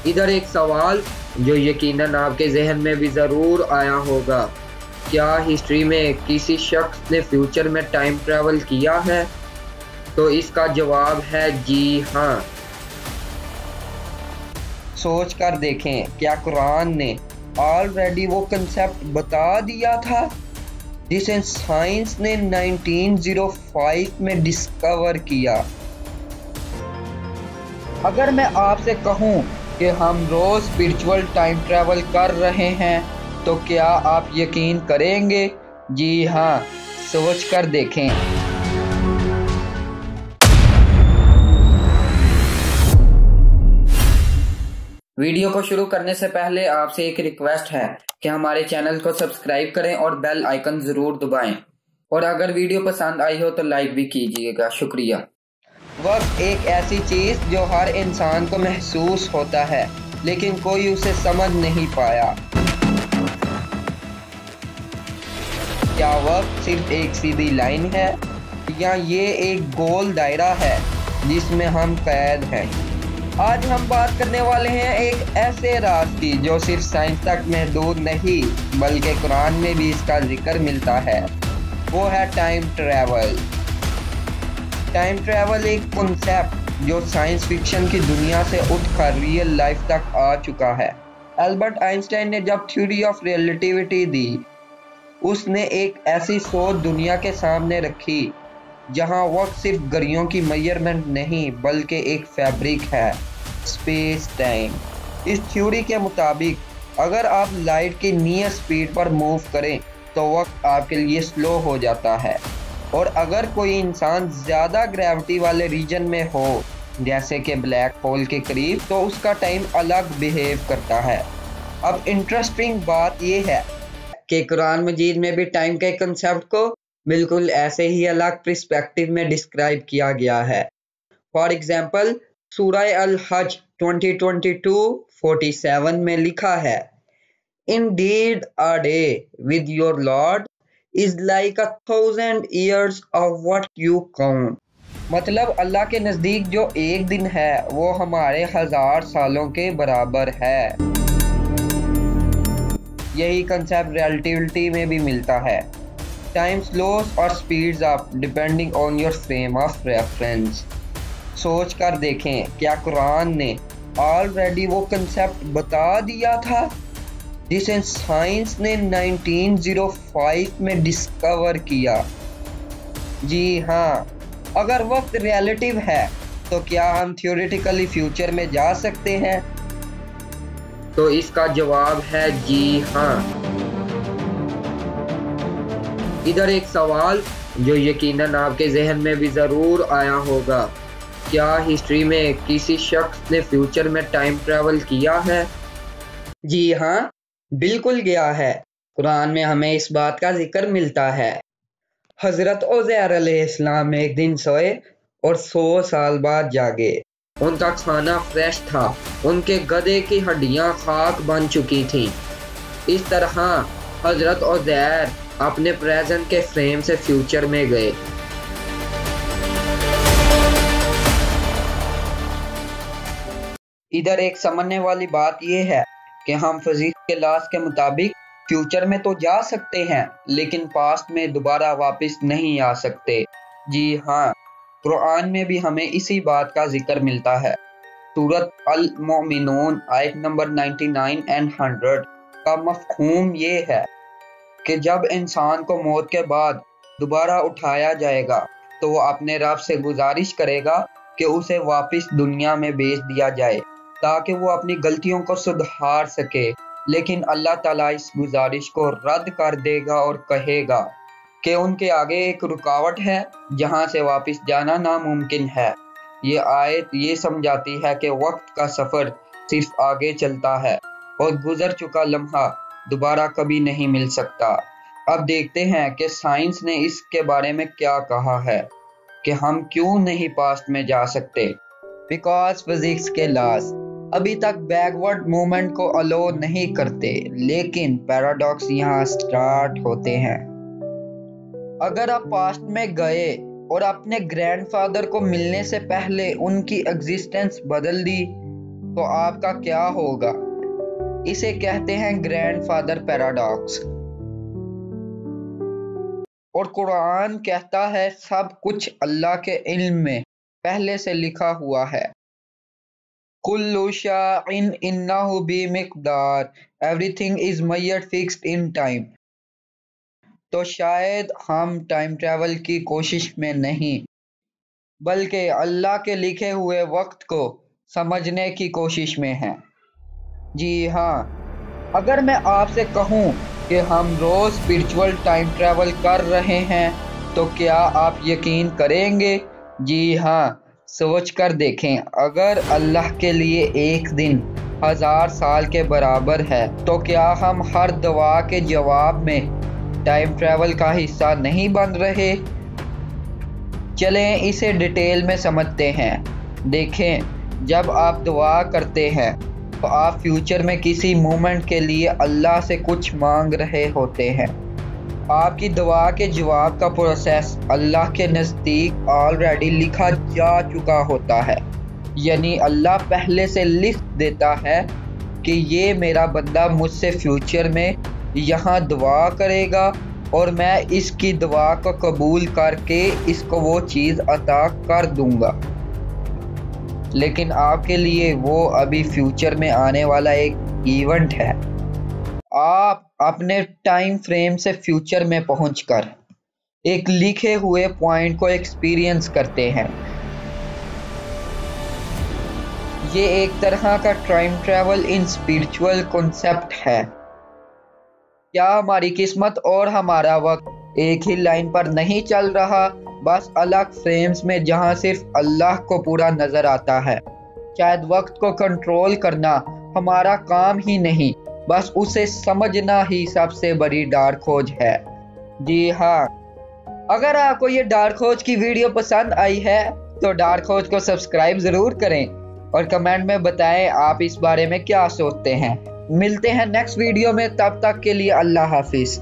इधर एक सवाल जो यकीनन आपके जहन में भी ज़रूर आया होगा, क्या हिस्ट्री में किसी शख्स ने फ्यूचर में टाइम ट्रैवल किया है? तो इसका जवाब है जी हाँ। सोच कर देखें, क्या कुरान ने ऑलरेडी वो कंसेप्ट बता दिया था जिसे साइंस ने 1905 में डिस्कवर किया? अगर मैं आपसे कहूं कि हम रोज स्पिरिचुअल टाइम ट्रैवल कर रहे हैं तो क्या आप यकीन करेंगे? जी हाँ, सोच कर देखें। वीडियो को शुरू करने से पहले आपसे एक रिक्वेस्ट है कि हमारे चैनल को सब्सक्राइब करें और बेल आइकन जरूर दबाएं, और अगर वीडियो पसंद आई हो तो लाइक भी कीजिएगा। शुक्रिया। वक्त एक ऐसी चीज जो हर इंसान को महसूस होता है लेकिन कोई उसे समझ नहीं पाया। क्या वक्त सिर्फ एक सीधी लाइन है या ये एक गोल दायरा है जिसमें हम कैद हैं? आज हम बात करने वाले हैं एक ऐसे राज की जो सिर्फ साइंस तक महदूद नहीं बल्कि कुरान में भी इसका जिक्र मिलता है। वो है टाइम ट्रैवल। टाइम ट्रैवल एक कॉन्सेप्ट जो साइंस फिक्शन की दुनिया से उठकर रियल लाइफ तक आ चुका है। एल्बर्ट आइंस्टाइन ने जब थ्योरी ऑफ रिलेटिविटी दी, उसने एक ऐसी सोच दुनिया के सामने रखी जहां वक्त सिर्फ घड़ियों की मेजरमेंट नहीं बल्कि एक फैब्रिक है, स्पेस टाइम। इस थ्योरी के मुताबिक अगर आप लाइट की नियर स्पीड पर मूव करें तो वक्त आपके लिए स्लो हो जाता है, और अगर कोई इंसान ज़्यादा ग्रेविटी वाले रीजन में हो जैसे कि ब्लैक होल के करीब तो उसका टाइम अलग बिहेव करता है। अब इंटरेस्टिंग बात यह है कि कुरान मजीद में भी टाइम के कंसेप्ट को बिल्कुल ऐसे ही अलग पर्सपेक्टिव में डिस्क्राइब किया गया है। फॉर एग्जाम्पल, सूरह अल हज 2022:47 में लिखा है, Indeed a day with your Lord is like 1,000 years of what you count। मतलब अल्लाह के नज़दीक जो एक दिन है वो हमारे 1000 सालों के बराबर है। यही कंसेप्ट रिलेटिविटी में भी मिलता है। टाइम स्लोस और speeds up depending on your frame of reference. सोच कर देखें, क्या कुरान ने ऑलरेडी वो कंसेप्ट बता दिया था जिसे साइंस ने 1905 में डिस्कवर किया? जी हाँ। अगर वक्त रिलेटिव है तो क्या हम थ्योरेटिकली फ्यूचर में जा सकते हैं? तो इसका जवाब है जी हाँ। इधर एक सवाल जो यकीनन आपके जहन में भी ज़रूर आया होगा, क्या हिस्ट्री में किसी शख्स ने फ्यूचर में टाइम ट्रैवल किया है? जी हाँ, बिल्कुल गया है। कुरान में हमें इस बात का जिक्र मिलता है। हजरत उज़ैर अलैहिस्सलाम एक दिन सोए और 100 साल बाद जागे। उनका खाना फ्रेश था, उनके गधे की हड्डियां खाक बन चुकी थीं। इस तरह हजरत उज़ैर अपने प्रेजेंट के फ्रेम से फ्यूचर में गए। इधर एक समझने वाली बात यह है कि हम फिजिक्स के लॉज के मुताबिक फ्यूचर में तो जा सकते हैं लेकिन पास्ट में दोबारा वापस नहीं आ सकते। जी हाँ, कुरान में भी हमें इसी बात का जिक्र मिलता है। सूरत अल मोमिनून आयत नंबर 99 एंड 100 का मफ़हूम ये है कि जब इंसान को मौत के बाद दोबारा उठाया जाएगा तो वो अपने रब से गुजारिश करेगा कि उसे वापस दुनिया में भेज दिया जाए ताकि वो अपनी गलतियों को सुधार सके। लेकिन अल्लाह ताला इस गुजारिश को रद्द कर देगा और कहेगा कि उनके आगे एक रुकावट है जहां से वापस जाना नामुमकिन है। ये आयत ये समझाती है कि वक्त का सफ़र सिर्फ आगे चलता है और गुजर चुका लम्हा दोबारा कभी नहीं मिल सकता। अब देखते हैं कि साइंस ने इसके बारे में क्या कहा है कि हम क्यों नहीं पास्ट में जा सकते। बिकॉज फिजिक्स के लॉज अभी तक बैकवर्ड मूवमेंट को अलो नहीं करते, लेकिन पैराडॉक्स यहाँ स्टार्ट होते हैं। अगर आप पास्ट में गए और अपने ग्रैंडफादर को मिलने से पहले उनकी एग्जिस्टेंस बदल दी तो आपका क्या होगा? इसे कहते हैं ग्रैंडफादर पैराडॉक्स। और कुरान कहता है सब कुछ अल्लाह के इल्म में पहले से लिखा हुआ है। कुल्लु शाइन इन्नहु बिमिक़दार, everything is measured fixed in time. तो शायद हम टाइम ट्रैवल की कोशिश में नहीं बल्कि अल्लाह के लिखे हुए वक्त को समझने की कोशिश में हैं। जी हाँ, अगर मैं आपसे कहूँ कि हम रोज़ स्पिरिचुअल टाइम ट्रैवल कर रहे हैं तो क्या आप यकीन करेंगे? जी हाँ, सोच कर देखें, अगर अल्लाह के लिए एक दिन 1000 साल के बराबर है तो क्या हम हर दुआ के जवाब में टाइम ट्रैवल का हिस्सा नहीं बन रहे? चलें इसे डिटेल में समझते हैं। देखें, जब आप दुआ करते हैं तो आप फ्यूचर में किसी मोमेंट के लिए अल्लाह से कुछ मांग रहे होते हैं। आपकी दुआ के जवाब का प्रोसेस अल्लाह के नज़दीक ऑलरेडी लिखा जा चुका होता है, यानी अल्लाह पहले से लिख देता है कि ये मेरा बंदा मुझसे फ्यूचर में यहाँ दुआ करेगा और मैं इसकी दुआ को कबूल करके इसको वो चीज़ अता कर दूंगा। लेकिन आपके लिए वो अभी फ्यूचर में आने वाला एक इवेंट है। आप अपने टाइम फ्रेम से फ्यूचर में पहुंचकर एक लिखे हुए पॉइंट को एक्सपीरियंस करते हैं। ये एक तरह का time travel in spiritual concept है। क्या हमारी किस्मत और हमारा वक्त एक ही लाइन पर नहीं चल रहा, बस अलग फ्रेम्स में जहां सिर्फ अल्लाह को पूरा नजर आता है? शायद वक्त को कंट्रोल करना हमारा काम ही नहीं, बस उसे समझना ही सबसे बड़ी डार्क खोज है। जी हाँ, अगर आपको ये डार्क खोज की वीडियो पसंद आई है तो डार्क खोज को सब्सक्राइब ज़रूर करें और कमेंट में बताएं आप इस बारे में क्या सोचते हैं। मिलते हैं नेक्स्ट वीडियो में, तब तक के लिए अल्लाह हाफिज़।